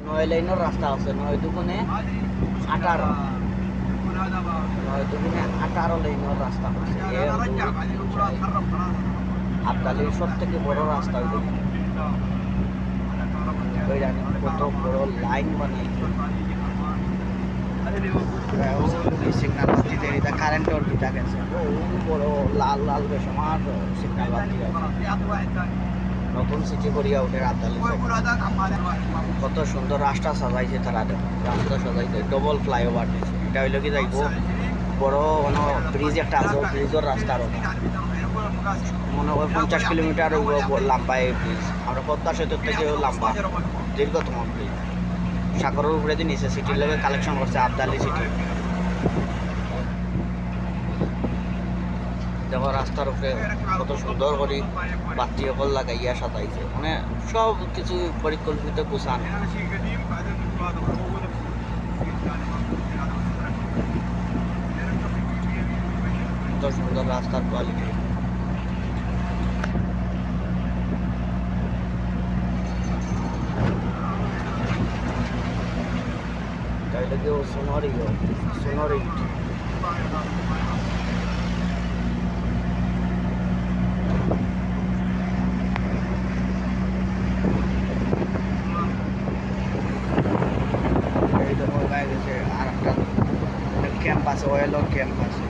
নয় লাইনের রাস্তা আছে, 9 দুগুণে 18, 9 দুগুণে 18 লাইনের রাস্তা আছে। আবদালির সব থেকে বড় রাস্তা কত বড় লাইন বানাইছে। সিগনাল বাতি এটা কারেন্টের বিটা গেছে, বড় লাল লাল বেসমার সিগনাল বাতি নতুন সিটি করিয়া উঠে আবদালি। কত সুন্দর রাস্তা সাজাইছে তারা, রাস্তা সাজাইছে, ডবল ফ্লাইওভার দিয়েছে। এটা হইল কি যাইব বড় কোনো ব্রিজ একটা আছে, ব্রিজের রাস্তার মনে হয় 50 কিলোমিটার লম্বা এই ব্রিজ। আমরা পদ্মা সেতু থেকেও লম্বা, দীর্ঘতম ব্রিজ। সাগরের উপরে দিয়ে নিচে সিটির লেগে কালেকশন করছে আবদালি সিটি। দেখো রাস্তার উপরে কত সুন্দর করে বাতি অকল লাগাইয়া সাজাইছে, মানে সব কিছু পরিকল্পিত গুছানো। কত সুন্দর রাস্তার কোয়ালিটি। তাইলে কেউ সোনারি সোনারি আর একটা ক্যাম্প আছে, অয়েলের ক্যাম্প আছে।